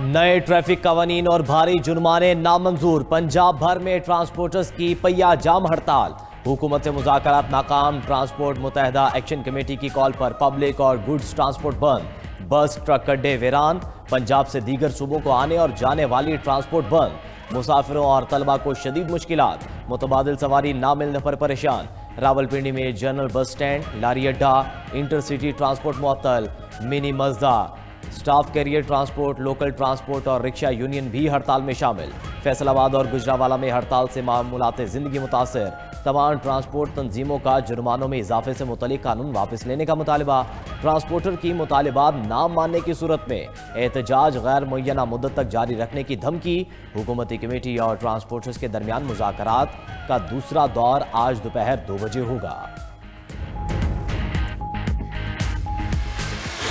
नए ट्रैफिक कवानीन और भारी जुर्माने नामंजूर। पंजाब भर में ट्रांसपोर्टर्स की पहिया जाम हड़ताल। हुकूमत से मुज़ाकरात नाकाम। ट्रांसपोर्ट मुत्तहदा एक्शन कमेटी की कॉल पर पब्लिक और गुड्स ट्रांसपोर्ट बंद। बस ट्रक अड्डे वीरान। पंजाब से दीगर सूबों को आने और जाने वाली ट्रांसपोर्ट बंद। मुसाफिरों और तलबा को शदीद मुश्किलात। मुतबादिल सवारी ना मिलने पर परेशान। रावलपिंडी में जनरल बस स्टैंड, लारी अड्डा, इंटरसिटी ट्रांसपोर्ट मुअत्तल। Mini Mazda, staff carrier transport, local transport और रिक्शा यूनियन भी हड़ताल में शामिल। फैसलाबाद और गुजरावाला में हड़ताल से मामूलात जिंदगी मुतासर। तमाम ट्रांसपोर्ट तंजीमों का जुर्मानों में इजाफे से मुतल्लिक कानून वापस लेने का मुतालबा। ट्रांसपोर्टर की मुतालिबात ना मानने की सूरत में एहतजाज गैर मुय्यना मुद्दत तक जारी रखने की धमकी। हुकूमती कमेटी और ट्रांसपोर्टर्स के दरमियान मुज़ाकरात का दूसरा दौर आज दोपहर 2 बजे होगा।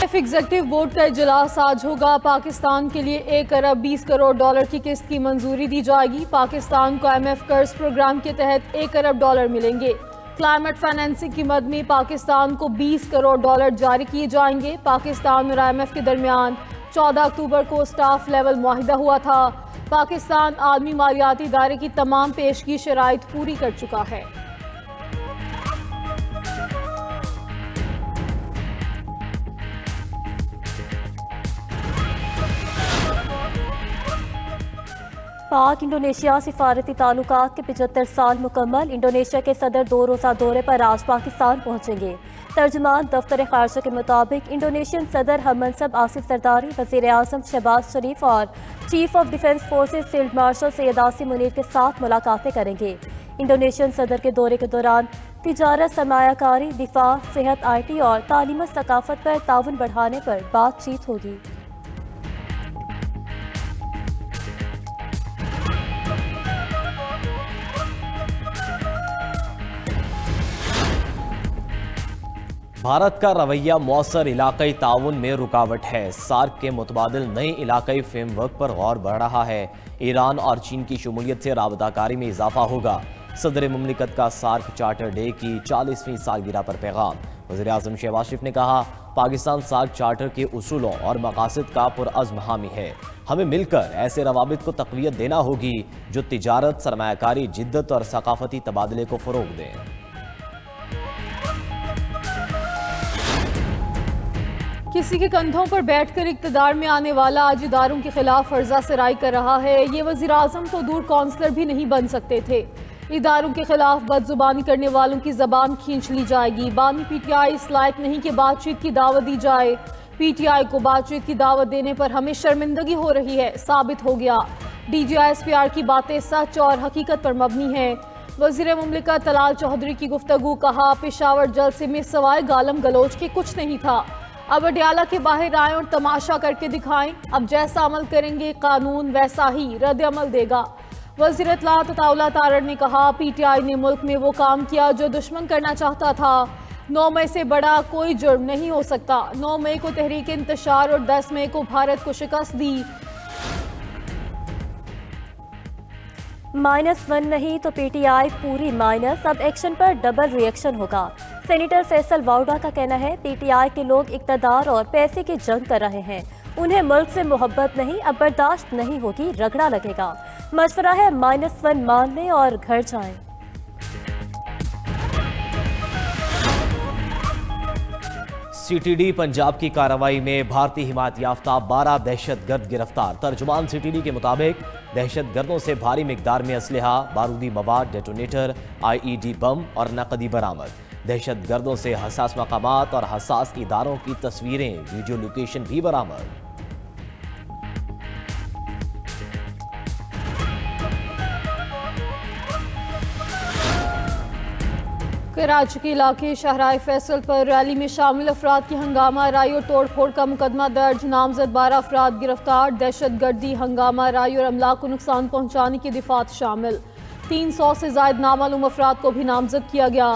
एग्जीक्यूटिव बोर्ड का इजलास आज होगा। पाकिस्तान के लिए 1 अरब 20 करोड़ डॉलर की किस्त की मंजूरी दी जाएगी। पाकिस्तान को IMF कर्ज प्रोग्राम के तहत 1 अरब डॉलर मिलेंगे। क्लाइमेट फाइनेंसिंग की मद में पाकिस्तान को 20 करोड़ डॉलर जारी किए जाएंगे। पाकिस्तान और IMF के दरमियान 14 अक्टूबर को स्टाफ लेवल मुआहिदा हुआ था। पाकिस्तान आलमी मालियाती इदारे की तमाम पेशगी शराइत पूरी कर चुका है। पाक इंडोनेशिया सिफारती ताल्लुकात के 75 साल मुकम्मल। इंडोनेशिया के सदर 2 रोज़ा दौरे पर आज पाकिस्तान पहुँचेंगे। तर्जुमान दफ्तर खारजा के मुताबिक इंडोनेशियन सदर हममनसब आसिफ जरदारी, वज़ीर आज़म शहबाज शरीफ और chief of defence forces field marshal Syed Asim Munir के साथ मुलाकातें करेंगे। इंडोनेशियन सदर के दौरे के दौरान तिजारत, सरमायाकारी, दिफा, सेहत, IT और तालीम सकाफत पर ताउन बढ़ाने पर बातचीत होगी। भारत का रवैया मौसर इलाकाई ताउन में रुकावट है। सार्क के मुतबादिल नए इलाकाई फ्रेमवर्क पर गौर बढ़ रहा है। ईरान और चीन की शमूलियत से राबताकारी में इजाफा होगा। सदर मुमलिकत का सार्क चार्टर डे की 40वीं सालगिरह पर पैगाम। वज़ीर आज़म शहबाज शरीफ ने कहा, पाकिस्तान सार्क चार्टर के उसूलों और मकासद का पुरअज़्म हामी है। हमें मिलकर ऐसे रवाबित को तक़वियत देना होगी जो तिजारत, सरमायाकारी, जिद्दत और सकाफती तबादले को फ़रोग़ दें। किसी के कंधों पर बैठकर इक़्तिदार में आने वाला आज इदारों के खिलाफ फर्जा सराई कर रहा है। ये वज़ीर आज़म तो दूर काउंसलर भी नहीं बन सकते थे। इदारों के खिलाफ बदजुबानी करने वालों की ज़बान खींच ली जाएगी। बानी PTI इस लायक नहीं कि बातचीत की दावत दी जाए। PTI को बातचीत की दावत देने पर हमें शर्मिंदगी हो रही है, साबित हो गया। DGI-SPR की बातें सच और हकीकत पर मबनी हैं। वज़ीर मुमलिकत तलाल चौधरी की गुफ्तगू। कहा, पेशावर जलसे में सवाए गालम गलोच के कुछ नहीं था। अब अडयाला के बाहर आए और तमाशा करके दिखाएं। अब जैसा अमल करेंगे कानून वैसा ही रद्द अमल देगा। वज़ीर इत्तलात अताउल्लाह तारड़ ने कहा, PTI ने मुल्क में वो काम किया जो दुश्मन करना चाहता था। 9 मई से बड़ा कोई जुर्म नहीं हो सकता। 9 मई को तहरीक इंतशार और 10 मई को भारत को शिकस्त दी। -1 नहीं तो PTI पूरी माइनस। अब एक्शन पर डबल रिएक्शन होगा। सेनेटर फैसल वाउडा का कहना है, PTI के लोग इक़्तिदार और पैसे की जंग कर रहे हैं। उन्हें मुल्क से मोहब्बत नहीं, अब बर्दाश्त नहीं होगी, रगड़ा लगेगा। मशवरा है -1 मान लें और घर जाएं। CTD पंजाब की कार्रवाई में भारतीय हिमायत याफ्ता 12 दहशतगर्द गिरफ्तार। तर्जुमान CTD के मुताबिक दहशतगर्दों से भारी मिकदार में असलहा, बारूदी मवाद, डेटोनेटर, IED बम और नकदी बरामद। दहशतगर्दों से हसास मकामात और हसास इदारों की तस्वीरें, वीडियो लोकेशन भी बरामद। कराची के इलाके शहराए फैसल पर रैली में शामिल अफराद की हंगामा राई और तोड़ फोड़ का मुकदमा दर्ज। नामजद 12 अफराद गिरफ्तार। दहशतगर्दी, हंगामा राई और अमलाक को नुकसान पहुंचाने की दिफात शामिल। 300 से जायद नामालूम अफराद को भी नामजद किया गया।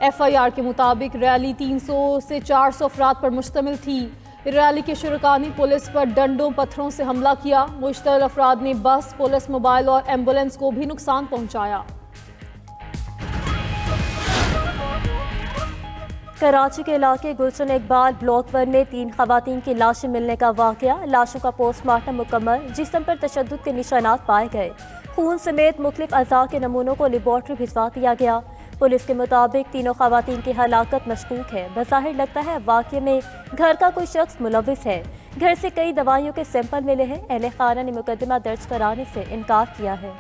FIR के मुताबिक रैली 300 से 400 अफराद पर मुश्तमिल थी। रैली के शुरका ने पुलिस पर डंडों पत्थरों से हमला किया। मुश्तल अफराद ने बस, पुलिस मोबाइल और एम्बुलेंस को भी नुकसान पहुंचाया। कराची के इलाके गुलशन इकबाल ब्लॉक 1 में 3 खवातीन की लाशें मिलने का वाकया। लाशों का पोस्टमार्टम मुकम्मल, जिस्म पर तशद्दुद के निशानात पाए गए। खून समेत मुख्तलिफ अज़ा के नमूनों को लेबॉर्ट्री भिजवा दिया गया। पुलिस के मुताबिक तीनों खवातीन की हलाकत मशकूक है। बज़ाहिर लगता है वाकये में घर का कोई शख्स मुलविस है। घर से कई दवाइयों के सैंपल मिले हैं। अहले खाना ने मुकदमा दर्ज कराने से इनकार किया है।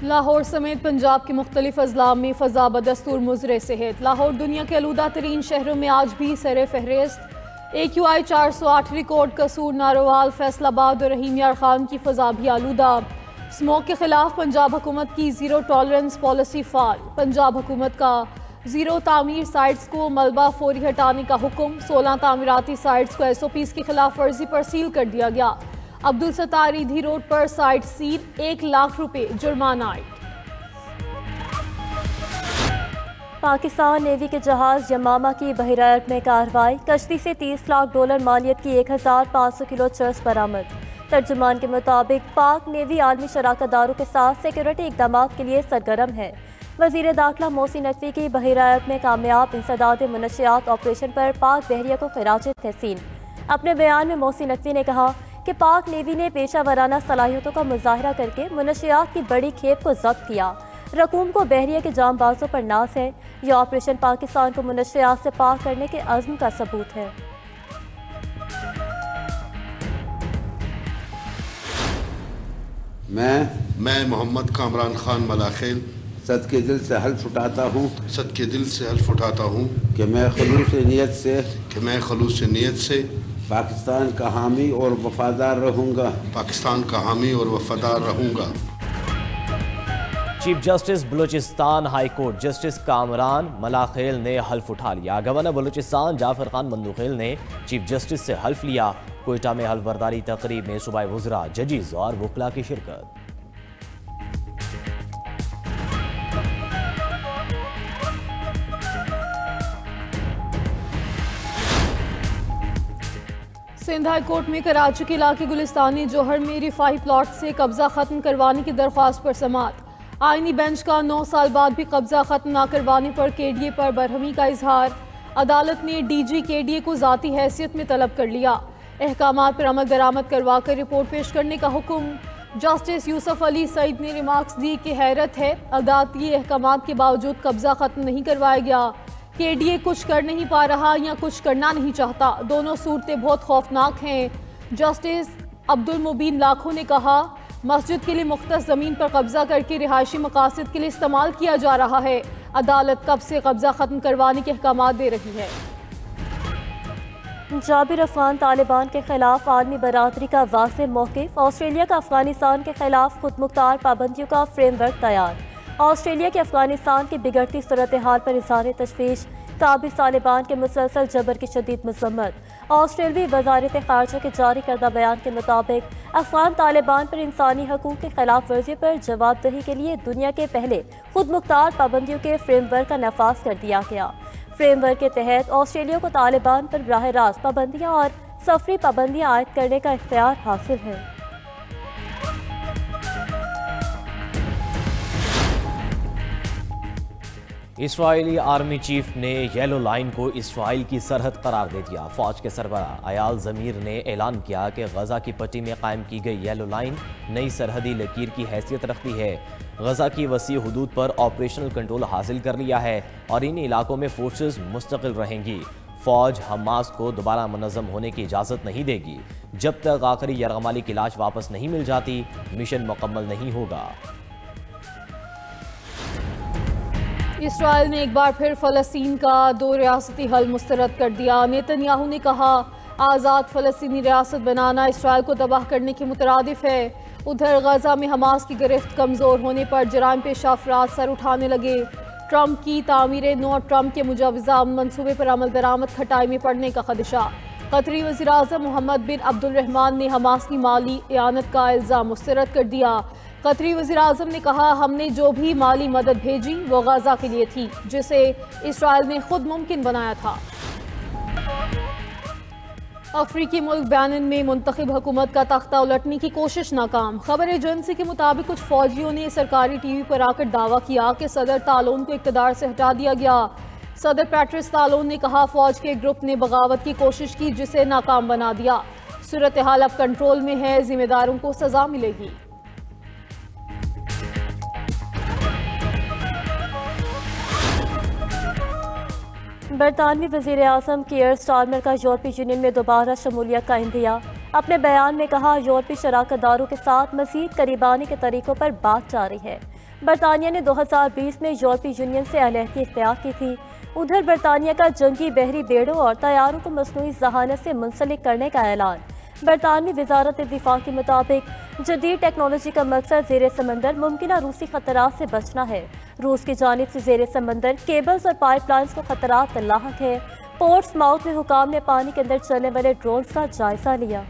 लाहौर समेत पंजाब के मुख्तलिफ अजला में फ़ज़ा बदस्तूर मुज़रे सेहत। लाहौर दुनिया के आलूदा तरीन शहरों में आज भी सरे फहरिस्त। AQI 408 रिकॉर्ड, कसूर, नारोवाल, फैसलाबाद और रहीम यार खान की फ़ज़ा भी आलूदा। स्मोक के खिलाफ पंजाब हुकूमत की ज़ीरो टॉलरेंस पॉलिसी फाल। पंजाब हुकूमत का ज़ीरो तामीर साइट्स को मलबा फौरी हटाने का हुक्म। 16 तामीराती साइट्स को SOPs की खिलाफ वर्जी पर सील कर दिया गया। अब्दुल सत्तार ईधी रोड पर साइट सील, 1 लाख रुपए जुर्माना। पाकिस्तान नेवी के जहाज यमामा की बहरा अरब में कार्रवाई। कश्ती से $30 लाख मालियत की 1500 किलो चर्स बरामद। तर्जुमान के मुताबिक पाक नेवी आलमी शराकतदारों के साथ सिक्योरिटी इकदाम के लिए सरगर्म है। वज़ीर दाखिला मोहसिन नकवी की बहरा अरब में कामयाब इंसदाद मुनशियात ऑपरेशन पर पाक बहरिया को खिराज तहसीन। अपने बयान में मोहसिन नकवी ने कहा कि पाक नेवी ने पेशा वराना सलाहियतों का मुजाहरा करके मुनशियात की बड़ी खेप को जब्त किया। रकूम को बहरिया के जांबाजों पर नाज है। यह ऑपरेशन पाकिस्तान को मुनशियात से पाक करने के अज़्म का सबूत है। मैं मोहम्मद कामरान खान मलाखेल सदके दिल से हल्फ उठाता हूँ कि मैं खलूस नीयत से पाकिस्तान का हामी और वफादार रहूँगा। Chief justice Balochistan high court justice Kamran Malakhel ने हल्फ उठा लिया। गवर्नर बलूचिस्तान जाफर खान मंदूखेल ने चीफ जस्टिस से हल्फ लिया। कोयटा में हल्फ बर्दारी तकरीब में सूबाई वुज़रा, जजीज और वकला की शिरकत। सिंध हाई कोर्ट में कराची के इलाके गुलिस्तानी जोहर में रिफाही प्लॉट से कब्जा खत्म करवाने की दरख्वास्त पर समाअत। आईनी बेंच का 9 साल बाद भी कब्जा खत्म न करवाने पर KDA पर बरहमी का इजहार। अदालत ने DG KDA को ज़ाती हैसियत में तलब कर लिया। अहकामात पर अमल दरामद करवा कर रिपोर्ट पेश करने का हुक्म। जस्टिस यूसुफ अली सईद ने रिमार्क्स दी कि हैरत है अदालती अहकामात के बावजूद कब्जा खत्म नहीं करवाया गया। KDA कुछ कर नहीं पा रहा या कुछ करना नहीं चाहता। दोनों सूरतें बहुत खौफनाक हैं। जस्टिस अब्दुल मुबीन लाखों ने कहा मस्जिद के लिए मुख्तस ज़मीन पर कब्जा करके रिहायशी मकासद के लिए इस्तेमाल किया जा रहा है। अदालत कब से कब्जा ख़त्म करवाने के अहकामात दे रही है। जाबिर अफगान तालिबान के खिलाफ आलमी बरादरी का वाज़ेह मौक़िफ़। ऑस्ट्रेलिया का अफगानिस्तान के खिलाफ खुद मुख्तार पाबंदियों का फ्रेमवर्क तैयार। ऑस्ट्रेलिया के अफगानिस्तान की बिगड़ती सूरत हाल पर इज़हार तशवीश। काबिज़ तालिबान के मुसलसल जबर की शदीद मज़म्मत। ऑस्ट्रेलवी वज़ारत ख़ारजा के जारी करदा बयान के मुताबिक अफगान तालिबान पर इंसानी हकूक़ की खिलाफ वर्जी पर जवाबदेही के लिए दुनिया के पहले खुद मुख्तार पाबंदियों के फ्रेमवर्क का नफाज कर दिया गया। फ्रेमवर्क के तहत ऑस्ट्रेलिया को तालिबान पर बराह रास्त पाबंदियाँ और सफरी पाबंदियाँ आयद करने का इख्तियार हासिल है। इस्राइली आर्मी चीफ ने येलो लाइन को इसराइल की सरहद करार दे दिया। फौज के सरबराह अयाल ज़मीर ने ऐलान किया कि गजा की पट्टी में कायम की गई येलो लाइन नई सरहदी लकीर की हैसियत रखती है। गजा की वसी हुदूद पर ऑपरेशनल कंट्रोल हासिल कर लिया है और इन इलाकों में फोर्सेस मुस्तकिल रहेंगी। फौज हमास को दोबारा मुनज़्ज़म होने की इजाज़त नहीं देगी। जब तक आखिरी यरगमाली की लाश वापस नहीं मिल जाती मिशन मुकम्मल नहीं होगा। इसराइल ने एक बार फिर फ़लस्तीन का 2 रियासती हल मुस्तरद कर दिया। नेतन्याहू ने कहा आज़ाद फ़लस्तीनी रियासत बनाना इसराइल को तबाह करने के मुतरादिफ है। उधर गजा में हमास की गिरफ्त कमज़ोर होने पर जराइम पेशा अफराद सर उठाने लगे। ट्रंप की तामीर नो ट्रंप के मुजवज़ा मनसूबे पर अमल दरामद खटाई में पड़ने का खदशा। कतरी वज़ीर-ए-आज़म मोहम्मद बिन अब्दुल-रहमान ने हमास की माली इआनत का इल्ज़ाम मुस्तरद कर दिया। कतरी वज़ीर-ए-आज़म ने कहा हमने जो भी माली मदद भेजी वो गजा के लिए थी जिसे इसराइल ने खुद मुमकिन बनाया था। अफ्रीकी मुल्क बेनिन में मुंतखब हुकूमत का तख्ता उलटने की कोशिश नाकाम। खबर एजेंसी के मुताबिक कुछ फौजियों ने सरकारी टीवी पर आकर दावा किया कि सदर तालोन को इक़्तिदार से हटा दिया गया। सदर पैट्रिस तालोन ने कहा फौज के ग्रुप ने बगावत की कोशिश की जिसे नाकाम बना दिया। सूरत हाल अब कंट्रोल में है, जिम्मेदारों को सजा मिलेगी। बरतानवी वज़ीर आज़म कीयर स्टारमर का यूरोपीय यूनियन में दोबारा शमूलियत का इंदिया। अपने बयान में कहा यूरोपीय शराकतदारों के साथ मज़ीद करीबानी के तरीक़ों पर बात जारी है। बरतानिया ने 2020 में यूरोपीय यूनियन से अलहदगी इख्तियार की थी। उधर बरतानिया का जंगी बहरी बेड़ों और तैयारों को मसनूई ज़हानत से मुंसलिक करने का ऐलान। बरतानवी वजारत दिफा के मुताबिक जदीद टेक्नोलॉजी का मकसद ज़ेरे समंदर मुमकिन रूसी खतरात से बचना है। रूस की जानिब से ज़ेरे समंदर केबल्स और पाइपलाइंस को खतरात लाहक है। पोर्ट्स माउथ में हुकाम ने पानी के अंदर चलने वाले ड्रोन्स का जायजा लिया।